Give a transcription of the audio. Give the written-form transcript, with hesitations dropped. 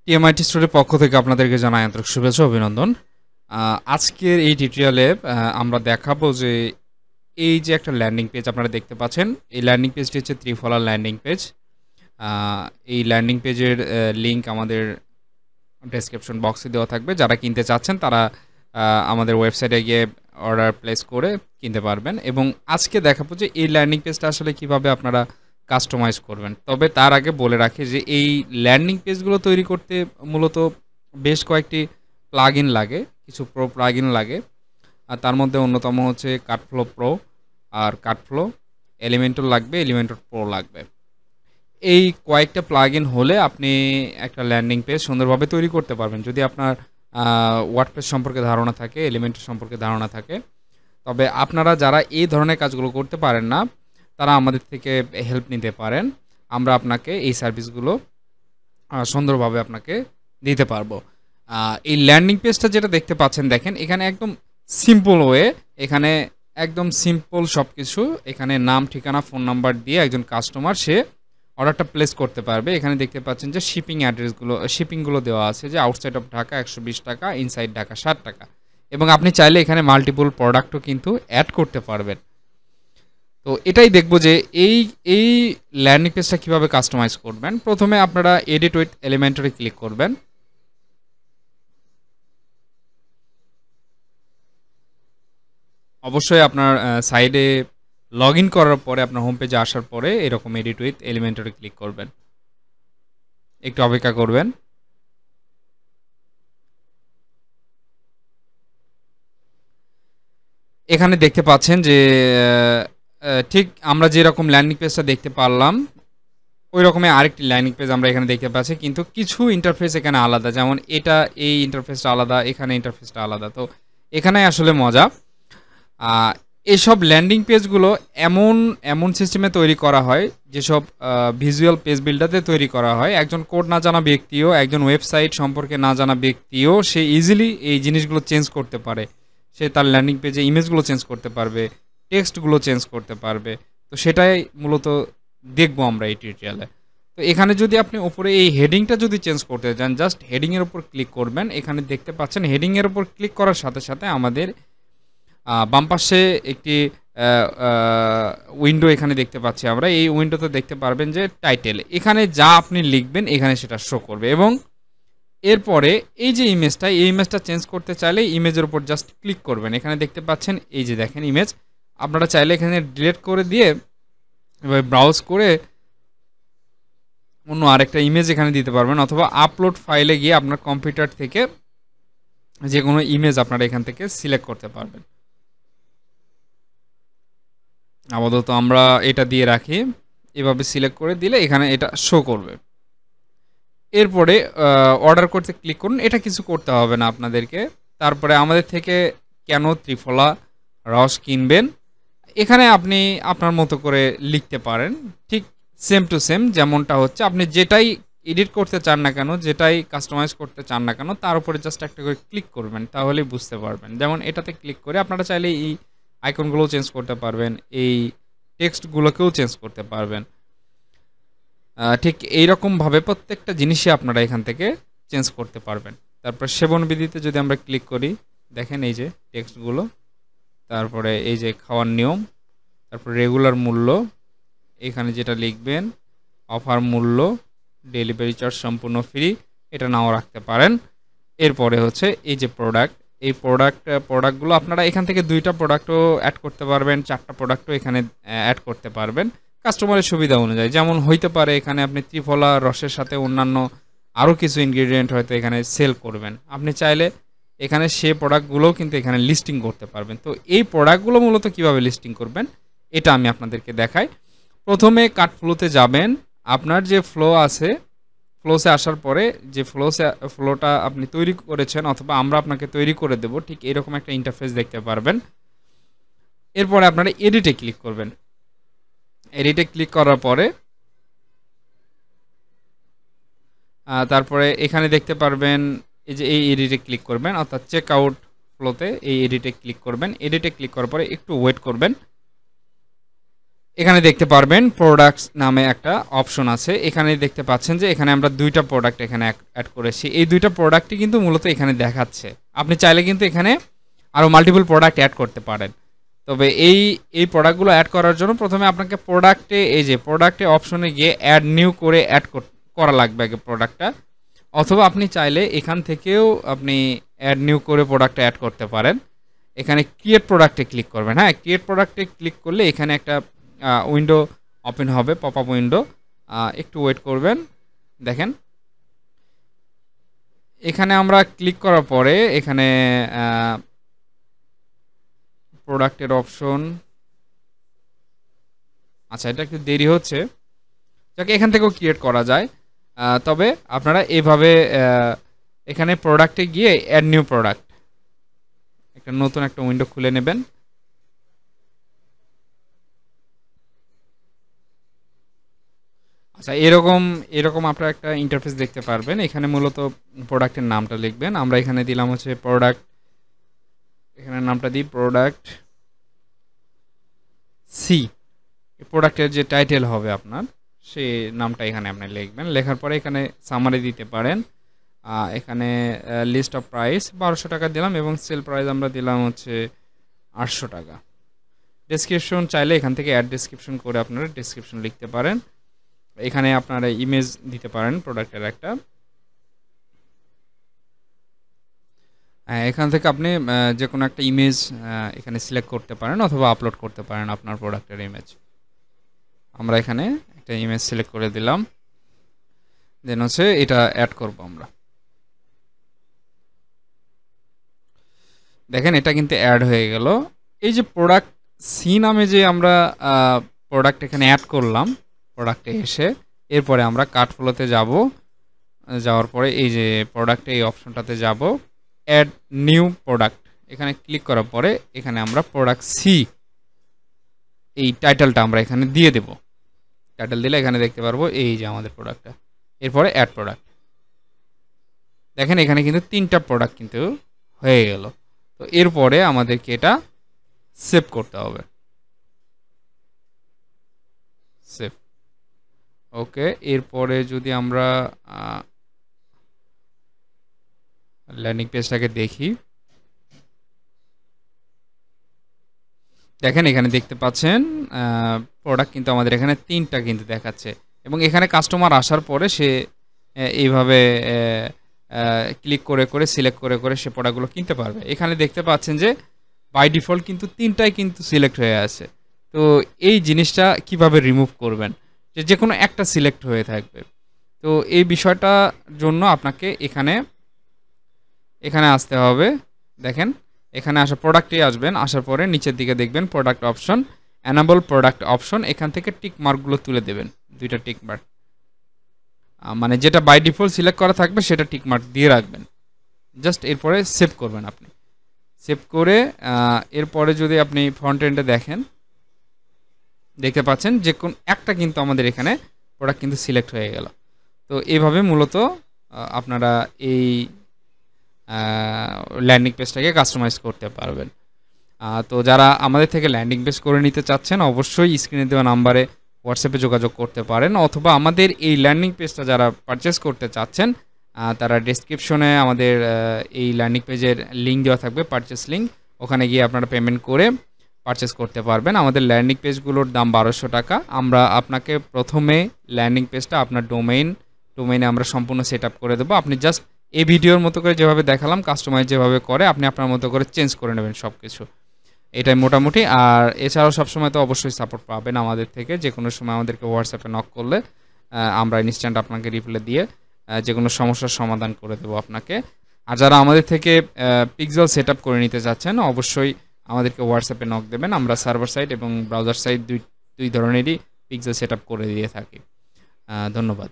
টিএমআইটি স্টোরের পক্ষ থেকে আপনাদেরকে জানাই আন্তরিক শুভেচ্ছা ও অভিনন্দন। আজকের এই টিউটোরিয়ালে আমরা দেখাবো যে এই যে একটা ল্যান্ডিং পেজ আপনারা দেখতে পাচ্ছেন, এই ল্যান্ডিং পেজটি হচ্ছে ত্রিফলার ল্যান্ডিং পেজ। আ এই ল্যান্ডিং পেজের লিংক আমাদের ডেসক্রিপশন বক্সে দেওয়া থাকবে। যারা কিনতে চাচ্ছেন তারা আমাদের ওয়েবসাইটে গিয়ে অর্ডার প্লেস করে কিনতে পারবেন এবং আজকে দেখাবো যে এই ল্যান্ডিং পেজটা আসলে কিভাবে আপনারা কাস্টমাইজ করবেন। তবে তার আগে বলে রাখি যে এই ল্যান্ডিং পেজগুলো তৈরি করতে মূলত বেশ কয়েকটি প্লাগইন লাগে, কিছু প্রো প্লাগইন লাগে। আর তার মধ্যে অন্যতম হচ্ছে কাটফ্লো প্রো আর কাটফ্লো, এলিমেন্টর লাগবে, এলিমেন্টর প্রো লাগবে। এই কয়েকটা প্লাগইন হলে আপনি একটা ল্যান্ডিং পেজ সুন্দরভাবে তৈরি করতে পারবেন। যদি আপনার ওয়ার্ডপ্রেস সম্পর্কে ধারণা থাকে, এলিমেন্টর সম্পর্কে ধারণা থাকে। তবে আপনারা যারা এই ধরনের কাজগুলো করতে পারেন না, তারা আমাদের থেকে হেল্প নিতে পারেন। আমরা আপনাকে এই সার্ভিসগুলো সুন্দরভাবে আপনাকে দিতে পারবো। এই ল্যান্ডিং পেজটা যেটা দেখতে পাচ্ছেন, দেখেন এখানে একদম সিম্পল ওয়ে, এখানে একদম সিম্পল সব কিছু। এখানে নাম, ঠিকানা, ফোন নাম্বার দিয়ে একজন কাস্টমার সে অর্ডারটা প্লেস করতে পারবে। এখানে দেখতে পাচ্ছেন যে শিপিং অ্যাড্রেসগুলো, শিপিংগুলো দেওয়া আছে যে আউটসাইড অফ ঢাকা 120 টাকা, ইনসাইড ঢাকা 60 টাকা। এবং আপনি চাইলে এখানে মাল্টিপল প্রোডাক্টও কিন্তু অ্যাড করতে পারবেন। তো এটাই দেখব যে এই ল্যান্ডিং পেজটা কীভাবে কাস্টমাইজ করবেন। প্রথমে আপনারা এডিট উইথ এলিমেন্টরে ক্লিক করবেন। অবশ্যই আপনার সাইডে লগ ইন করার পরে, আপনার হোম পেজে আসার পরে এরকম এডিট উইথ এলিমেন্টরে ক্লিক করবেন। একটু অপেক্ষা করবেন। এখানে দেখতে পাচ্ছেন যে ঠিক আমরা যেরকম ল্যান্ডিং পেজটা দেখতে পারলাম, ওই রকমই আরেকটি ল্যান্ডিং পেজ আমরা এখানে দেখতে পাচ্ছি, কিন্তু কিছু ইন্টারফেস এখানে আলাদা। যেমন এটা, এই ইন্টারফেসটা আলাদা, এখানে ইন্টারফেসটা আলাদা। তো এখানে আসলে মজা, এসব ল্যান্ডিং পেজগুলো এমন সিস্টেমে তৈরি করা হয়, যেসব ভিজুয়াল পেজ বিল্ডারতে তৈরি করা হয়। একজন কোড না জানা ব্যক্তিও, একজন ওয়েবসাইট সম্পর্কে না জানা ব্যক্তিও সে ইজিলি এই জিনিসগুলো চেঞ্জ করতে পারে। সে তার ল্যান্ডিং পেজে ইমেজগুলো চেঞ্জ করতে পারবে, টেক্সটগুলো চেঞ্জ করতে পারবে। তো সেটাই মূলত দেখবো আমরা এই টিউটোরিয়ালে। তো এখানে যদি আপনি উপরে এই হেডিংটা যদি চেঞ্জ করতে চান, জাস্ট হেডিংয়ের উপর ক্লিক করবেন। এখানে দেখতে পাচ্ছেন হেডিংয়ের উপর ক্লিক করার সাথে সাথে আমাদের বাম পাশে একটি উইন্ডো এখানে দেখতে পাচ্ছি আমরা। এই উইন্ডোতে দেখতে পারবেন যে টাইটেল, এখানে যা আপনি লিখবেন এখানে সেটা শো করবে। এবং এরপরে এই যে ইমেজটা, এই ইমেজটা চেঞ্জ করতে চাইলে ইমেজের উপর জাস্ট ক্লিক করবেন। এখানে দেখতে পাচ্ছেন এই যে দেখেন ইমেজ, আপনারা চাইলে এখানে ডিলিট করে দিয়ে এভাবে ব্রাউজ করে অন্য আরেকটা ইমেজ এখানে দিতে পারবেন, অথবা আপলোড ফাইলে গিয়ে আপনার কম্পিউটার থেকে যে কোনো ইমেজ আপনারা এখান থেকে সিলেক্ট করতে পারবেন। আপাতত আমরা এটা দিয়ে রাখি। এভাবে সিলেক্ট করে দিলে এখানে এটা শো করবে। এরপরে অর্ডার করতে ক্লিক করুন। এটা কিছু করতে হবে না আপনাদেরকে। তারপরে আমাদের থেকে কেন ত্রিফলা রস কিনবেন, এখানে আপনি আপনার মতো করে লিখতে পারেন, ঠিক সেম টু সেম যেমনটা হচ্ছে। আপনি যেটাই এডিট করতে চান না কেন, যেটাই কাস্টমাইজ করতে চান না কেন, তার উপরে জাস্ট একটা করে ক্লিক করবেন, তাহলেই বুঝতে পারবেন। যেমন এটাতে ক্লিক করে আপনারা চাইলে এই আইকনগুলোও চেঞ্জ করতে পারবেন, এই টেক্সটগুলোকেও চেঞ্জ করতে পারবেন। ঠিক এইরকমভাবে প্রত্যেকটা জিনিসই আপনারা এখান থেকে চেঞ্জ করতে পারবেন। তারপর সেবনবিধিতে যদি আমরা ক্লিক করি, দেখেন এই যে টেক্সটগুলো, তারপরে এই যে খাওয়ার নিয়ম, তারপর রেগুলার মূল্য, এখানে যেটা লিখবেন অফার মূল্য, ডেলিভারি চার্জ সম্পূর্ণ ফ্রি, এটা নাও রাখতে পারেন। এরপরে হচ্ছে এই যে প্রোডাক্ট, এই প্রোডাক্টগুলো আপনারা এখান থেকে 2টা প্রোডাক্টও অ্যাড করতে পারবেন, 4টা প্রোডাক্টও এখানে অ্যাড করতে পারবেন কাস্টমারের সুবিধা অনুযায়ী। যেমন হইতে পারে এখানে আপনি ত্রিফলা রসের সাথে অন্যান্য আরও কিছু ইনগ্রিডিয়েন্ট হয়তো এখানে সেল করবেন। আপনি চাইলে এখানে সে প্রোডাক্টগুলোও কিন্তু এখানে লিস্টিং করতে পারবেন। তো এই প্রোডাক্টগুলো মূলত কীভাবে লিস্টিং করবেন এটা আমি আপনাদেরকে দেখাই। প্রথমে কাটফ্লোতে যাবেন। আপনার যে ফ্লো আছে, ফ্লোসে আসার পরে যে ফ্লোটা আপনি তৈরি করেছেন, অথবা আমরা আপনাকে তৈরি করে দেব, ঠিক এরকম একটা ইন্টারফেস দেখতে পারবেন। এরপরে আপনারা এডিটে ক্লিক করবেন। এডিটে ক্লিক করার পরে তারপরে এখানে দেখতে পারবেন এই যে এই এডিটে ক্লিক করবেন, অর্থাৎ চেক আউট ফ্লোতে এই এডিটে ক্লিক করবেন। এডিটে ক্লিক করার পরে একটু ওয়েট করবেন। এখানে দেখতে পারবেন প্রোডাক্টস নামে একটা অপশন আছে। এখানে দেখতে পাচ্ছেন যে এখানে আমরা ২টা প্রোডাক্ট এখানে অ্যাড করেছি। এই ২টা প্রোডাক্টই কিন্তু মূলত এখানে দেখাচ্ছে। আপনি চাইলে কিন্তু এখানে আরও মাল্টিপল প্রোডাক্ট অ্যাড করতে পারেন। তবে এই প্রোডাক্টগুলো অ্যাড করার জন্য প্রথমে আপনাকে প্রোডাক্টে এই যে প্রোডাক্টে অপশনে গিয়ে অ্যাড নিউ করে করা লাগবে আগে প্রোডাক্টটা, অথবা আপনি চাইলে এখান থেকেও আপনি অ্যাড নিউ করে প্রোডাক্টটা অ্যাড করতে পারেন। এখানে ক্রিয়েট প্রোডাক্টে ক্লিক করবেন। হ্যাঁ, ক্রিয়েট প্রোডাক্টে ক্লিক করলে এখানে একটা উইন্ডো ওপেন হবে, পপ আপ উইন্ডো। একটু ওয়েট করবেন। দেখেন এখানে আমরা ক্লিক করার পরে এখানে প্রোডাক্টের অপশন, আচ্ছা এটা একটু দেরি হচ্ছে, যাকে এখান থেকেও ক্রিয়েট করা যায়। তবে আপনারা এভাবে এখানে প্রোডাক্টে গিয়ে অ্যাড নিউ প্রোডাক্ট একটা নতুন একটা উইন্ডো খুলে নেবেন। আচ্ছা এরকম আপনারা একটা ইন্টারফেস দেখতে পারবেন। এখানে মূলত প্রোডাক্টের নামটা লিখবেন। আমরা এখানে দিলাম হচ্ছে প্রোডাক্ট, এখানে নামটা দিই প্রোডাক্ট সি। প্রোডাক্টের যে টাইটেল হবে আপনার সেই নামটা এখানে আপনি লিখবেন। লেখার পরে এখানে সামারি দিতে পারেন। এখানে লিস্ট অফ প্রাইস 1200 টাকা দিলাম এবং সেল প্রাইস আমরা দিলাম হচ্ছে 800 টাকা। ডেসক্রিপশন চাইলে এখান থেকে অ্যাড ডেসক্রিপশন করে আপনারা ডেসক্রিপশন লিখতে পারেন। এখানে আপনারা ইমেজ দিতে পারেন প্রোডাক্টের একটা। এখান থেকে আপনি যে কোনো একটা ইমেজ এখানে সিলেক্ট করতে পারেন অথবা আপলোড করতে পারেন আপনার প্রোডাক্টের ইমেজ। আমরা এখানে একটা ইমেজ সিলেক্ট করে দিলাম, দেন হচ্ছে এটা অ্যাড করব আমরা। দেখেন এটা কিন্তু অ্যাড হয়ে গেল। এই যে প্রোডাক্ট সি নামে যে আমরা প্রোডাক্ট এখানে অ্যাড করলাম, প্রোডাক্টে এসে এরপরে আমরা কার্ট ফ্লোতে যাব। যাওয়ার পরে এই যে প্রোডাক্টে এই অপশনটাতে যাব, অ্যাড নিউ প্রোডাক্ট এখানে ক্লিক করার পরে এখানে আমরা প্রোডাক্ট সি এই টাইটেলটা আমরা এখানে দিয়ে দেব। টাইটেল দিলে এখানে দেখতে পারবো এই যে আমাদের প্রোডাক্টটা। এরপরে অ্যাড প্রোডাক্ট, দেখেন এখানে কিন্তু 3টা প্রোডাক্ট কিন্তু হয়ে গেল। তো এরপরে আমাদেরকে এটা সেভ করতে হবে। সেভ, ওকে। এরপরে যদি আমরা ল্যান্ডিং পেজটাকে দেখি, দেখেন এখানে দেখতে পাচ্ছেন প্রোডাক্ট কিন্তু আমাদের এখানে 3টা কিন্তু দেখাচ্ছে এবং এখানে কাস্টমার আসার পরে সে এইভাবে ক্লিক করে করে সিলেক্ট করে করে সে প্রোডাক্টগুলো কিনতে পারবে। এখানে দেখতে পাচ্ছেন যে বাই ডিফল্ট কিন্তু 3টাই কিন্তু সিলেক্ট হয়ে আছে। তো এই জিনিসটা কিভাবে রিমুভ করবেন, যে কোনো একটা সিলেক্ট হয়ে থাকবে। তো এই বিষয়টার জন্য আপনাকে এখানে আসতে হবে। দেখেন এখানে আসা প্রোডাক্টে আসবেন, আসার পরে নিচের দিকে দেখবেন product option, enable product option. এখান থেকে টিক মার্কগুলো তুলে দেবেন, 2টা টিক মার্ক, মানে যেটা বাই ডিফল্ট সিলেক্ট করা থাকবে সেটা টিক মার্ক দিয়ে রাখবেন। জাস্ট এরপরে সেভ করবেন। আপনি সেভ করে এরপরে যদি আপনি ফ্রন্ট এন্ডে দেখেন, দেখতে পাচ্ছেন যে কোন একটা কিন্তু আমাদের এখানে প্রোডাক্ট কিন্তু সিলেক্ট হয়ে গেল। তো এইভাবে মূলত আপনারা এই ল্যান্ডিং পেজটাকে কাস্টমাইজ করতে পারবেন। তো যারা আমাদের থেকে ল্যান্ডিং পেজ করে নিতে চাচ্ছেন অবশ্যই স্ক্রিনে দেওয়া নাম্বারে হোয়াটসঅ্যাপে যোগাযোগ করতে পারেন, অথবা আমাদের এই ল্যান্ডিং পেজটা যারা পারচেস করতে চাচ্ছেন তারা ডেসক্রিপশনে আমাদের এই ল্যান্ডিং পেজের লিঙ্ক দেওয়া থাকবে, পারচেস লিঙ্ক। ওখানে গিয়ে আপনারা পেমেন্ট করে পারচেস করতে পারবেন। আমাদের ল্যান্ডিং পেজগুলোর দাম 1200 টাকা। আমরা আপনাকে প্রথমে ল্যান্ডিং পেজটা আপনার ডোমেইনে আমরা সম্পূর্ণ সেট আপ করে দেবো। আপনি জাস্ট এই ভিডিওর মতো করে যেভাবে দেখালাম কাস্টমাইজ যেভাবে করে আপনি আপনার মতো করে চেঞ্জ করে নেবেন সব কিছু, এটাই মোটামুটি। আর এছাড়াও সবসময় তো অবশ্যই সাপোর্ট পাবেন আমাদের থেকে। যে কোনো সময় আমাদেরকে হোয়াটসঅ্যাপে নক করলে আমরা ইনস্ট্যান্ট আপনাকে রিপ্লাই দিয়ে যে কোনো সমস্যার সমাধান করে দেবো আপনাকে। আর যারা আমাদের থেকে পিক্সেল সেট আপ করে নিতে চাচ্ছেন অবশ্যই আমাদেরকে হোয়াটসঅ্যাপে নক দেবেন। আমরা সার্ভার সাইড এবং ব্রাউজার সাইড দুই ধরনেরই পিক্সেল সেট আপ করে দিয়ে থাকি। ধন্যবাদ।